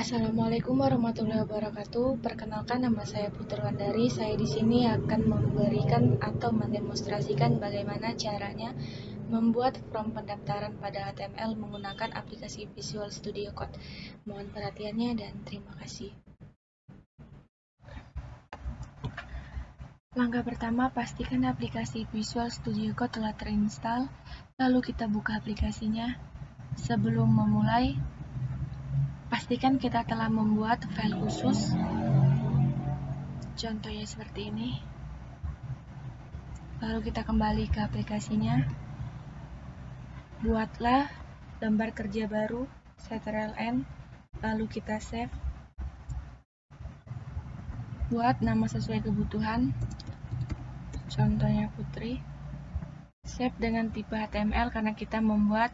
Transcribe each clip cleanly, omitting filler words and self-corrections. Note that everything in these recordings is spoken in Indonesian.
Assalamualaikum warahmatullahi wabarakatuh. Perkenalkan, nama saya Putri Wandari. Saya di sini akan memberikan atau mendemonstrasikan bagaimana caranya membuat form pendaftaran pada HTML menggunakan aplikasi Visual Studio Code. Mohon perhatiannya dan terima kasih. Langkah pertama, pastikan aplikasi Visual Studio Code telah terinstall. Lalu kita buka aplikasinya. Sebelum memulai, pastikan kita telah membuat file khusus. Contohnya seperti ini. Lalu kita kembali ke aplikasinya. Buatlah lembar kerja baru, Ctrl+N, lalu kita save. Buat nama sesuai kebutuhan. Contohnya Putri. Save dengan tipe HTML karena kita membuat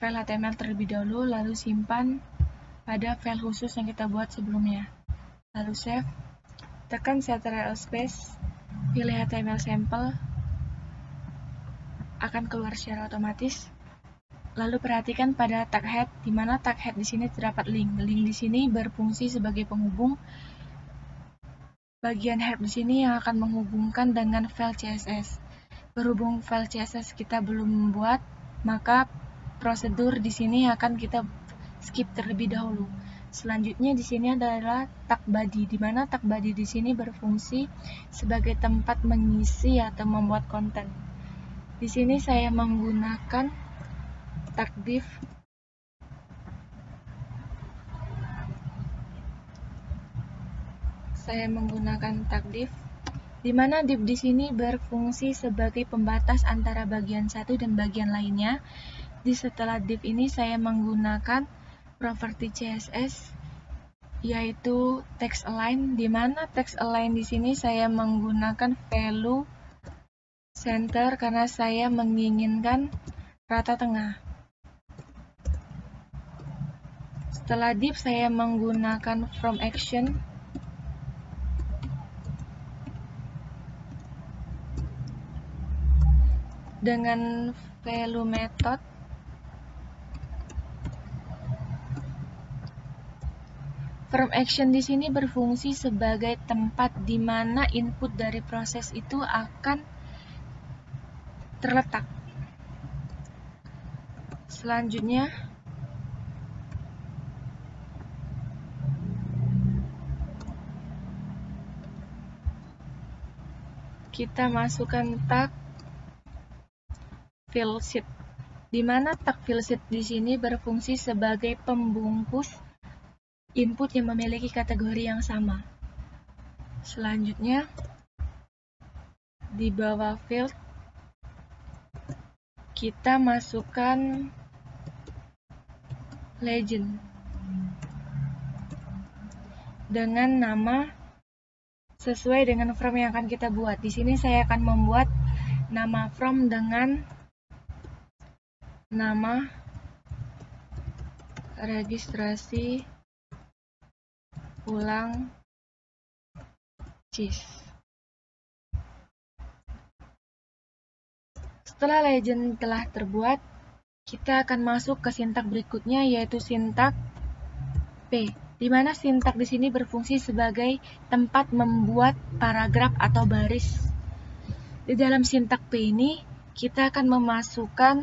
file HTML terlebih dahulu, lalu simpan pada file khusus yang kita buat sebelumnya. Lalu save. Tekan Ctrl space, pilih HTML sampel, akan keluar secara otomatis. Lalu perhatikan pada tag head, di mana tag head di sini terdapat link. Link di sini berfungsi sebagai penghubung. Bagian head di sini yang akan menghubungkan dengan file CSS. Berhubung file CSS kita belum membuat, maka prosedur di sini akan kita skip terlebih dahulu. Selanjutnya di sini adalah tag body, di mana tag body di sini berfungsi sebagai tempat mengisi atau membuat konten. Di sini saya menggunakan tag div. Di mana div di sini berfungsi sebagai pembatas antara bagian satu dan bagian lainnya. Di setelah div ini saya menggunakan properti CSS, yaitu text align, di mana text align di sini saya menggunakan value center karena saya menginginkan rata tengah. Setelah div saya menggunakan from action dengan value method. From action di sini berfungsi sebagai tempat di mana input dari proses itu akan terletak. Selanjutnya, kita masukkan tag field sheet, di mana tag field sheet di sini berfungsi sebagai pembungkus input yang memiliki kategori yang sama. Selanjutnya, di bawah field kita masukkan legend dengan nama sesuai dengan form yang akan kita buat. Di sini saya akan membuat nama form dengan nama registrasi ulang CIS. Setelah legend telah terbuat, kita akan masuk ke sintak berikutnya, yaitu sintak P, di mana sintak di sini berfungsi sebagai tempat membuat paragraf atau baris. Di dalam sintak P ini, kita akan memasukkan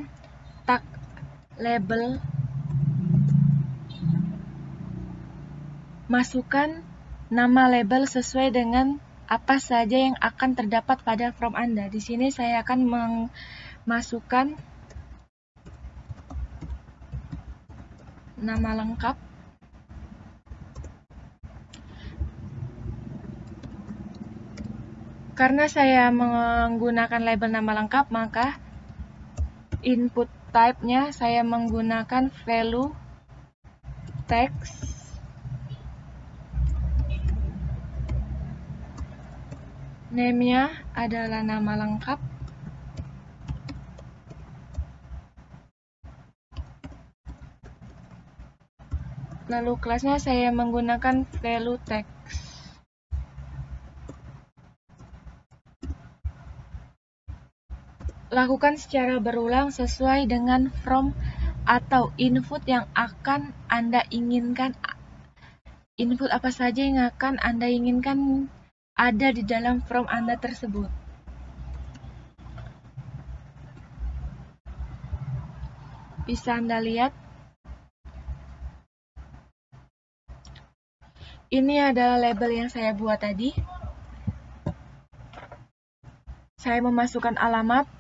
tag label. Masukkan nama label sesuai dengan apa saja yang akan terdapat pada form Anda. Di sini saya akan memasukkan nama lengkap. Karena saya menggunakan label nama lengkap, maka input type-nya saya menggunakan value text. Name-nya adalah nama lengkap. Lalu kelasnya saya menggunakan value text. Lakukan secara berulang sesuai dengan form atau input yang akan Anda inginkan input apa saja yang akan Anda inginkan ada di dalam form Anda tersebut. Bisa Anda lihat. Ini adalah label yang saya buat tadi. Saya memasukkan alamat,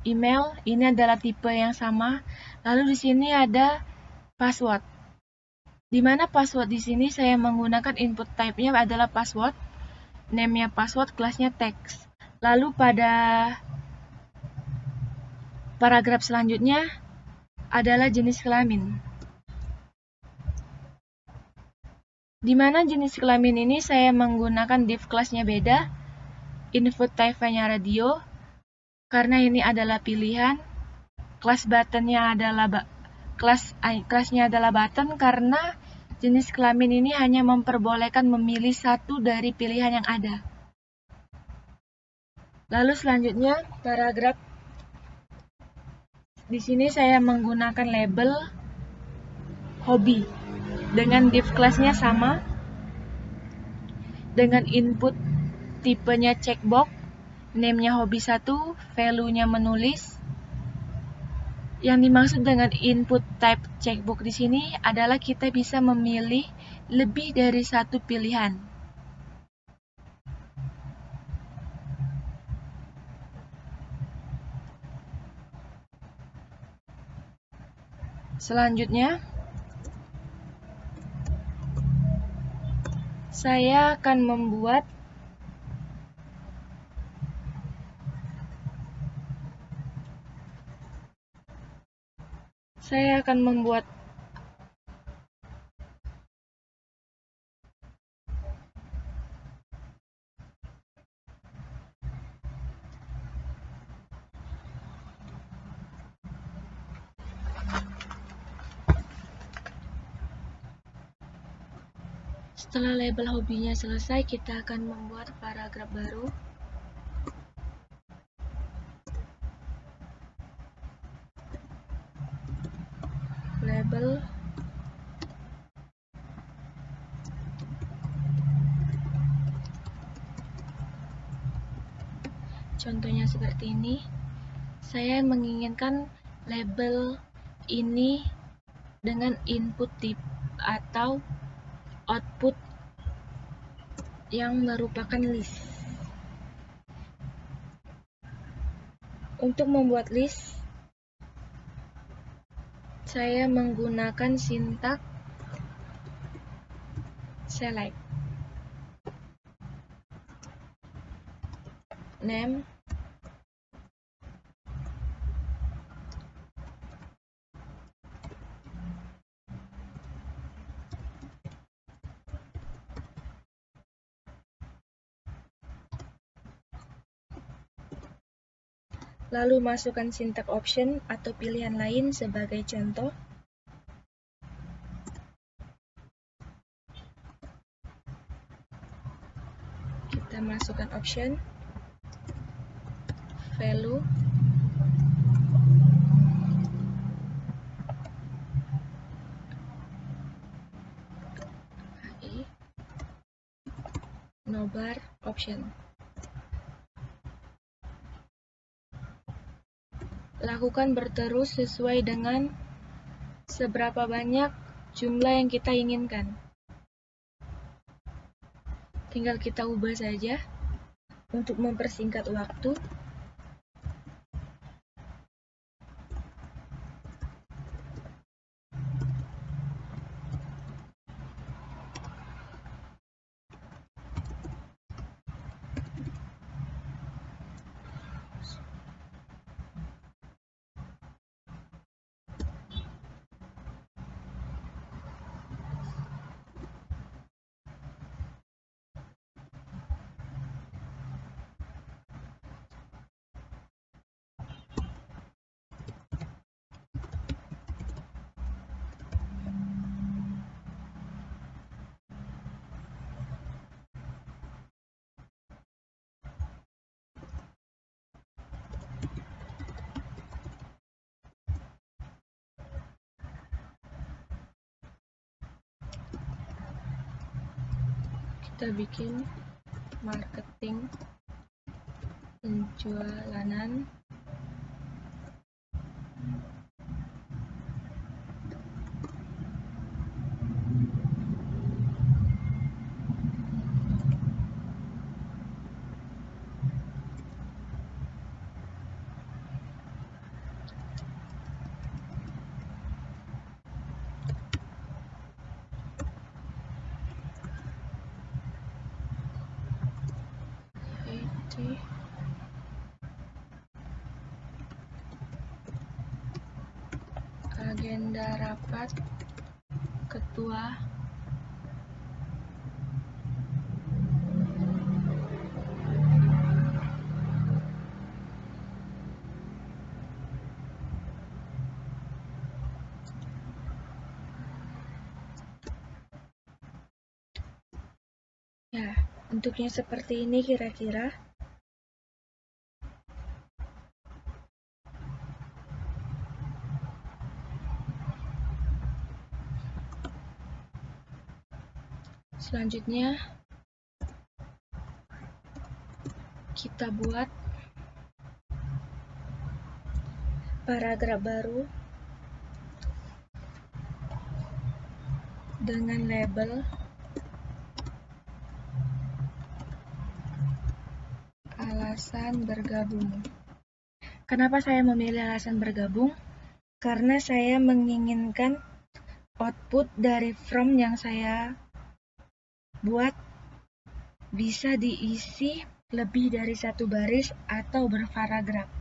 email, ini adalah tipe yang sama. Lalu di sini ada password. Di mana password di sini saya menggunakan input type-nya adalah password, name-nya password, kelasnya text. Lalu pada paragraf selanjutnya adalah jenis kelamin. Di mana jenis kelamin ini saya menggunakan div kelasnya beda, input type-nya radio, karena ini adalah pilihan. Kelas buttonnya adalah kelasnya adalah button karena jenis kelamin ini hanya memperbolehkan memilih satu dari pilihan yang ada. Lalu selanjutnya paragraf. Di sini saya menggunakan label hobi dengan div kelasnya sama, dengan input tipenya checkbox, name-nya hobi 1, value-nya menulis. Yang dimaksud dengan input type checkbox di sini adalah kita bisa memilih lebih dari satu pilihan. Selanjutnya, saya akan membuat setelah label hobinya selesai, kita akan membuat paragraf baru. Label contohnya seperti ini. Saya menginginkan label ini dengan input type atau output yang merupakan list. Untuk membuat list, saya menggunakan sintak select, name, lalu masukkan sintak option atau pilihan lain sebagai contoh. Kita masukkan option, value, nobar, option. Lakukan berterus sesuai dengan seberapa banyak jumlah yang kita inginkan. Tinggal kita ubah saja untuk mempersingkat waktu. kita bikin marketing penjualan agenda rapat ketua ya. Bentuknya seperti ini kira-kira. Selanjutnya kita buat paragraf baru dengan label alasan bergabung. Kenapa saya memilih alasan bergabung? Karena saya menginginkan output dari form yang saya buat bisa diisi lebih dari satu baris atau berparagraf.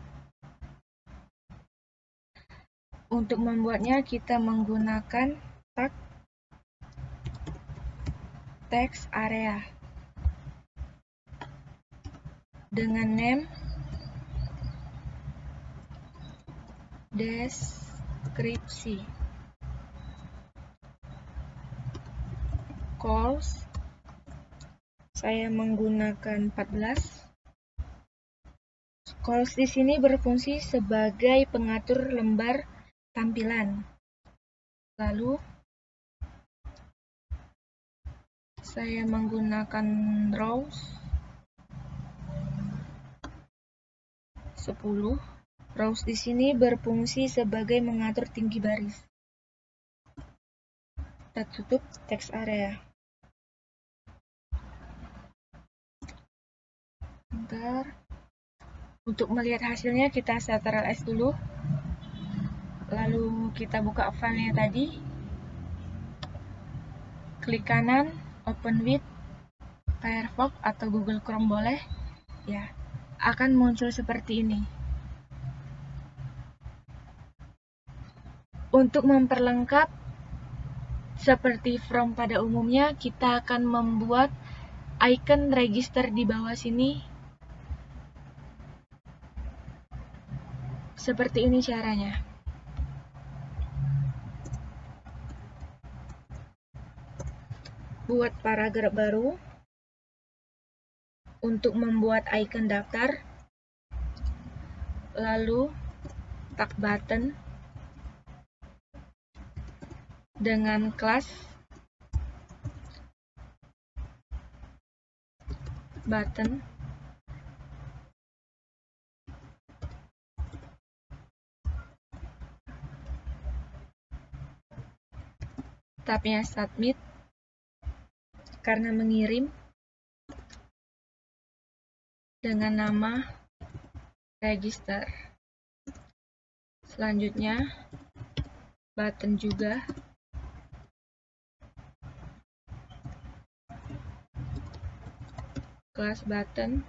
Untuk membuatnya kita menggunakan tag text area dengan name, deskripsi, calls saya menggunakan 14. Calls di sini berfungsi sebagai pengatur lembar tampilan. Lalu saya menggunakan rows 10. Rows di sini berfungsi sebagai mengatur tinggi baris. Kita tutup text area. Bentar. Untuk melihat hasilnya kita Ctrl+S dulu. Lalu kita buka filenya tadi. Klik kanan, open with Firefox atau Google Chrome boleh. Ya, akan muncul seperti ini. Untuk memperlengkap seperti form pada umumnya, kita akan membuat icon register di bawah sini. Seperti ini caranya. Buat paragraf baru. Untuk membuat icon daftar, lalu tag button dengan kelas button, tabnya submit karena mengirim, dengan nama register. Selanjutnya button juga, kelas button,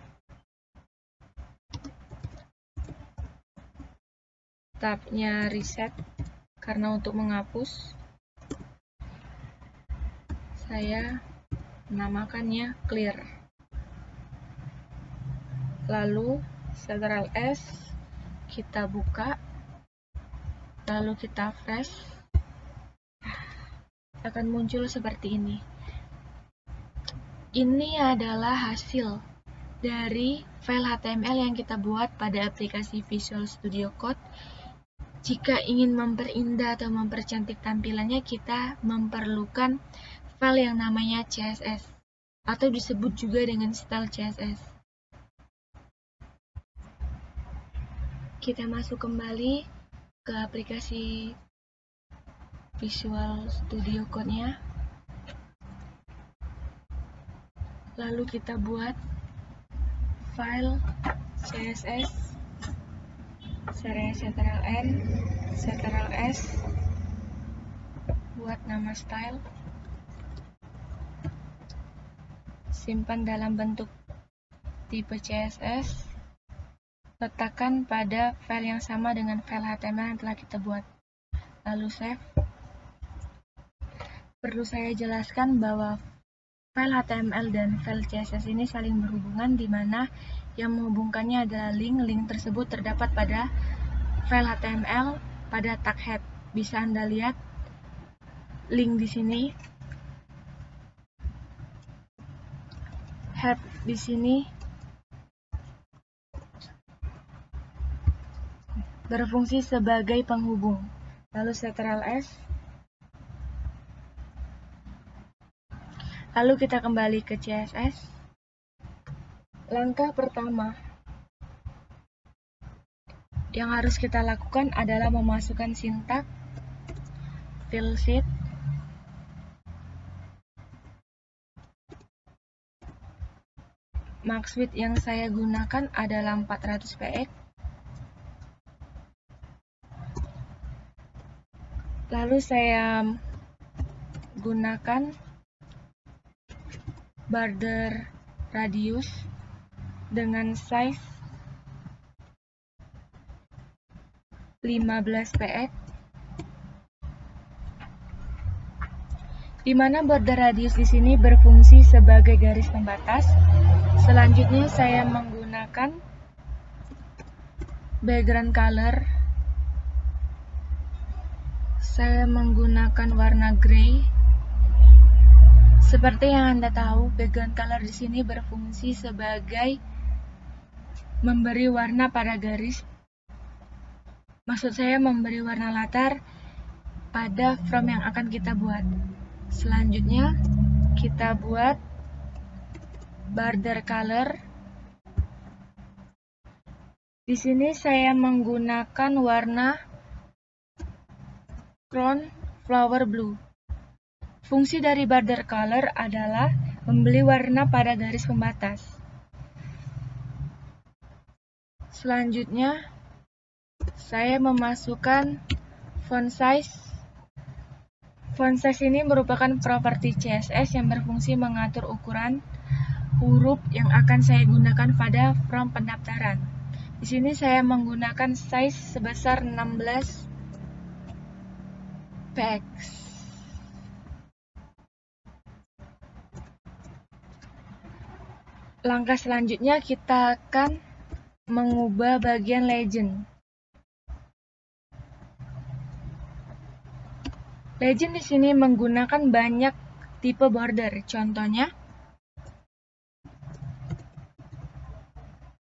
tabnya reset karena untuk menghapus saya menamakannya clear. Lalu Ctrl+S kita buka, lalu kita refresh, akan muncul seperti ini. Ini adalah hasil dari file HTML yang kita buat pada aplikasi Visual Studio Code. Jika ingin memperindah atau mempercantik tampilannya, kita memerlukan file yang namanya CSS. atau disebut juga dengan style CSS. Kita masuk kembali ke aplikasi Visual Studio Code-nya. Lalu kita buat file CSS, serial Ctrl+N, Ctrl+S, buat nama style, simpan dalam bentuk tipe CSS, letakkan pada file yang sama dengan file HTML yang telah kita buat, lalu save. Perlu saya jelaskan bahwa file HTML dan file CSS ini saling berhubungan, di mana yang menghubungkannya adalah link. Link tersebut terdapat pada file HTML pada tag head. Bisa Anda lihat link di sini. Head di sini berfungsi sebagai penghubung. Lalu Ctrl+S. Lalu kita kembali ke CSS. Langkah pertama yang harus kita lakukan adalah memasukkan sintak fill sheet, max width yang saya gunakan adalah 400 px. Lalu saya gunakan border radius dengan size 15 px, di mana border radius di sini berfungsi sebagai garis pembatas. Selanjutnya saya menggunakan background color. Saya menggunakan warna grey. Seperti yang Anda tahu, background color di sini berfungsi sebagai memberi warna pada garis. Maksud saya memberi warna latar pada from yang akan kita buat. Selanjutnya kita buat border color. Di sini saya menggunakan warna crown flower blue. Fungsi dari border color adalah memberi warna pada garis pembatas. Selanjutnya, saya memasukkan font size. Font size ini merupakan properti CSS yang berfungsi mengatur ukuran huruf yang akan saya gunakan pada from pendaftaran. Di sini saya menggunakan size sebesar 16 px. Langkah selanjutnya kita akan mengubah bagian legend. Legend di sini menggunakan banyak tipe border. Contohnya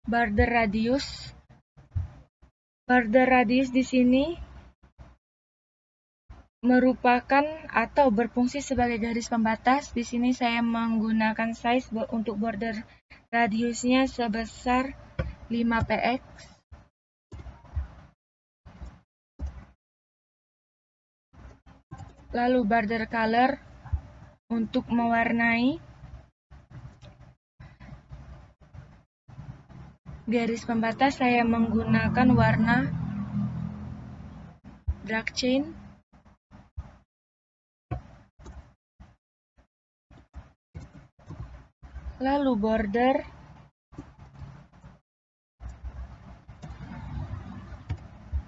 border radius. Border radius di sini merupakan atau berfungsi sebagai garis pembatas. Di sini saya menggunakan size untuk border radiusnya sebesar 5 px. Lalu border color untuk mewarnai garis pembatas, saya menggunakan warna dark chain. Lalu border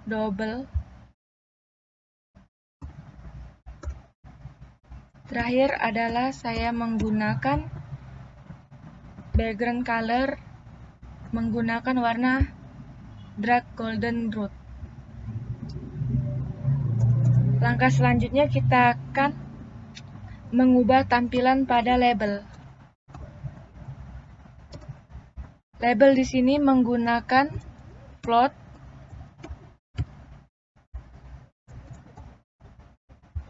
double. Terakhir adalah saya menggunakan background color menggunakan warna dark golden root. Langkah selanjutnya kita akan mengubah tampilan pada label. Label di sini menggunakan float,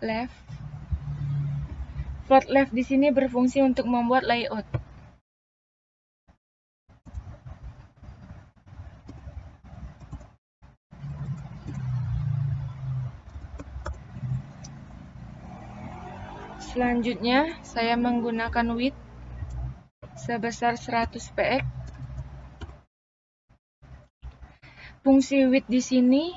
left, Float left di sini berfungsi untuk membuat layout. Selanjutnya, saya menggunakan width sebesar 100 px. Fungsi width di sini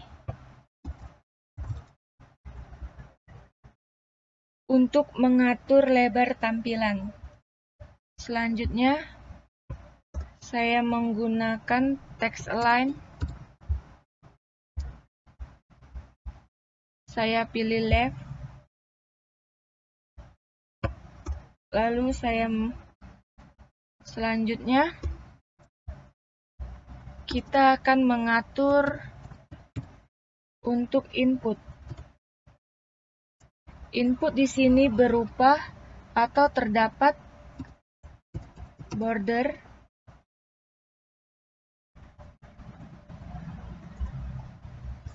untuk mengatur lebar tampilan. Selanjutnya, saya menggunakan text align. Saya pilih left. Lalu selanjutnya kita akan mengatur untuk input. Input di sini berupa atau terdapat border,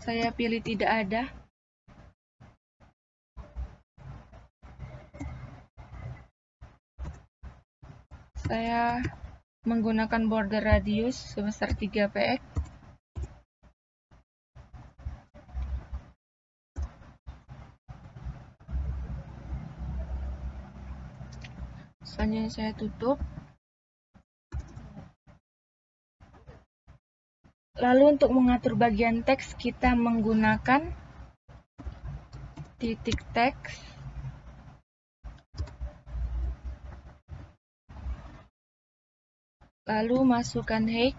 saya pilih tidak ada. Saya menggunakan border radius sebesar 3 px. Selanjutnya saya tutup. Lalu untuk mengatur bagian teks kita menggunakan titik teks. Lalu masukkan height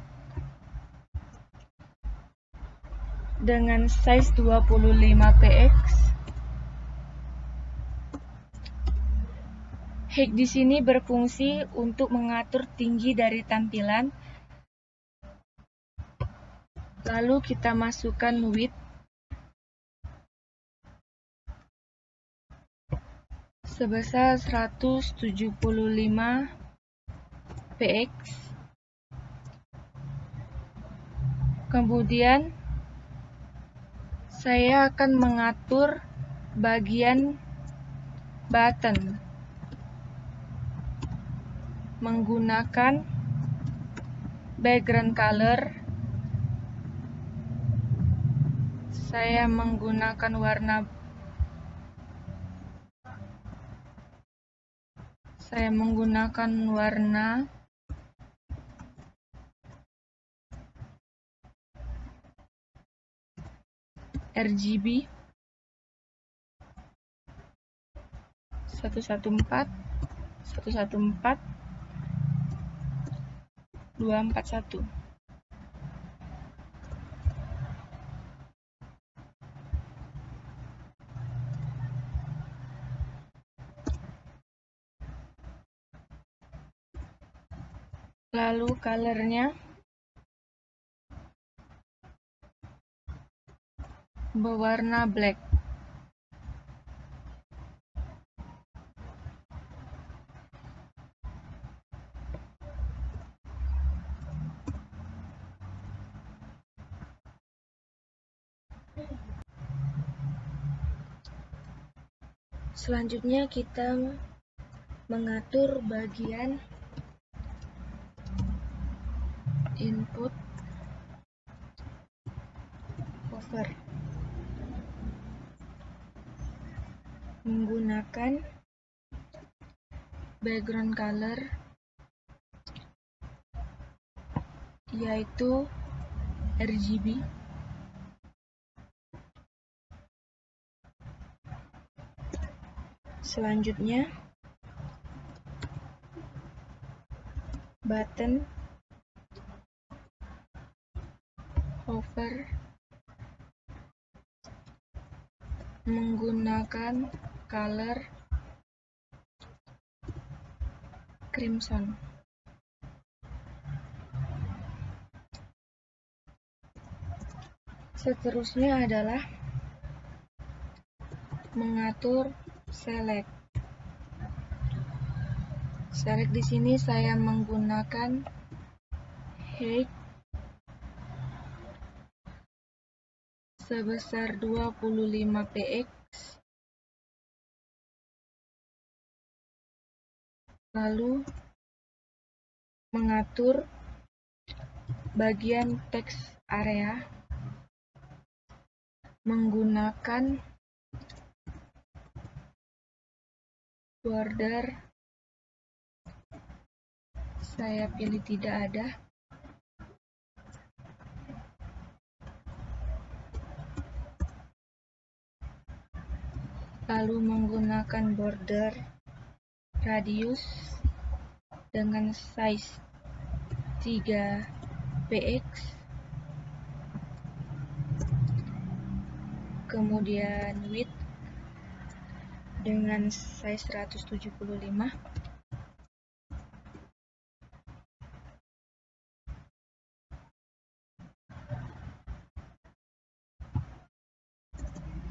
dengan size 25 px. Height di sini berfungsi untuk mengatur tinggi dari tampilan. Lalu kita masukkan width sebesar 175 px. Kemudian saya akan mengatur bagian button menggunakan background color. Saya menggunakan warna RGB 114 241. Lalu colornya berwarna black. Selanjutnya kita mengatur bagian input hover menggunakan background color yaitu RGB. Selanjutnya button hover menggunakan color crimson. Seterusnya adalah mengatur select. Select di sini saya menggunakan height sebesar 25 px. lalu mengatur bagian teks area menggunakan border. Saya pilih tidak ada. Lalu menggunakan border radius dengan size 3px, kemudian width dengan size 175,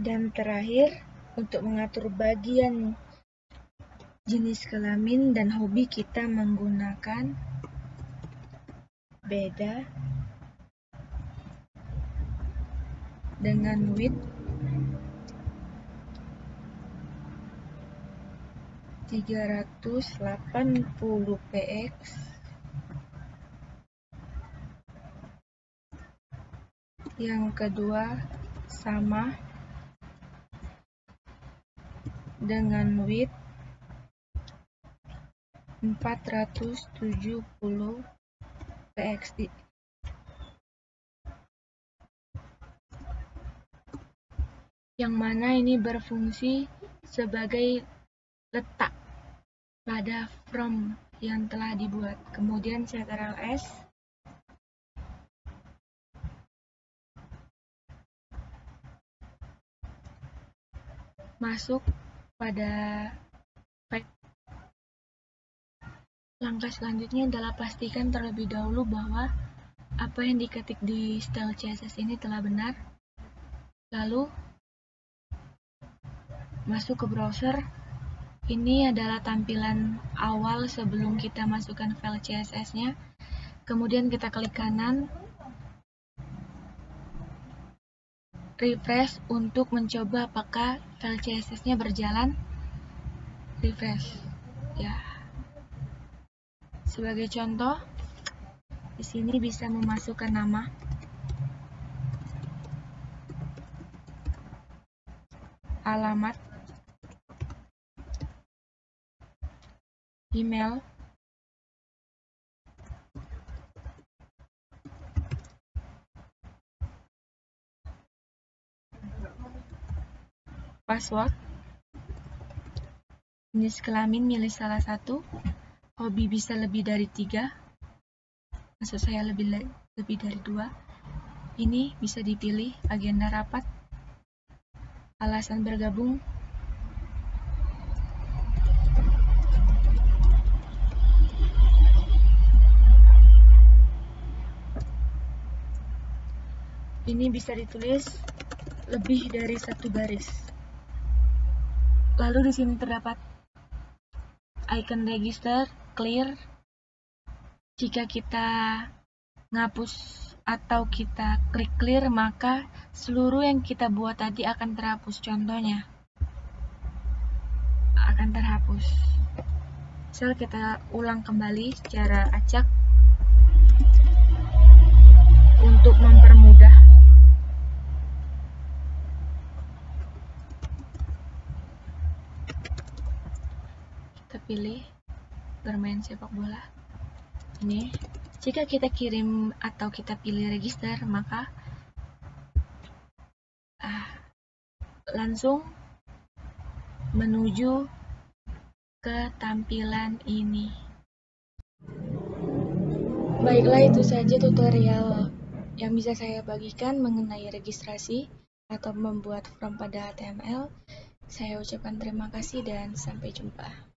dan terakhir untuk mengatur bagian jenis kelamin dan hobi kita menggunakan beda dengan width 380px, yang kedua sama dengan width 470px, yang mana ini berfungsi sebagai letak pada from yang telah dibuat. Kemudian Ctrl S, masuk pada file. Langkah selanjutnya adalah pastikan terlebih dahulu bahwa apa yang diketik di style CSS ini telah benar. Lalu masuk ke browser. Ini adalah tampilan awal sebelum kita masukkan file CSS-nya. Kemudian kita klik kanan, refresh untuk mencoba apakah file CSS-nya berjalan. Refresh. Ya. Sebagai contoh, di sini bisa memasukkan nama, alamat, email, password, jenis kelamin milih salah satu, hobi bisa lebih dari 3, maksud saya lebih dari 2. Ini bisa dipilih agenda rapat, alasan bergabung, ini bisa ditulis lebih dari 1 baris. Lalu di sini terdapat icon register, clear. Jika kita ngapus atau kita klik clear, maka seluruh yang kita buat tadi akan terhapus. Contohnya akan terhapus. Misal kita ulang kembali secara acak untuk mempermudah. Kita pilih bermain sepak bola. Ini, jika kita kirim atau kita pilih register, maka langsung menuju ke tampilan ini. Baiklah, itu saja tutorial yang bisa saya bagikan mengenai registrasi atau membuat form pada HTML. Saya ucapkan terima kasih dan sampai jumpa.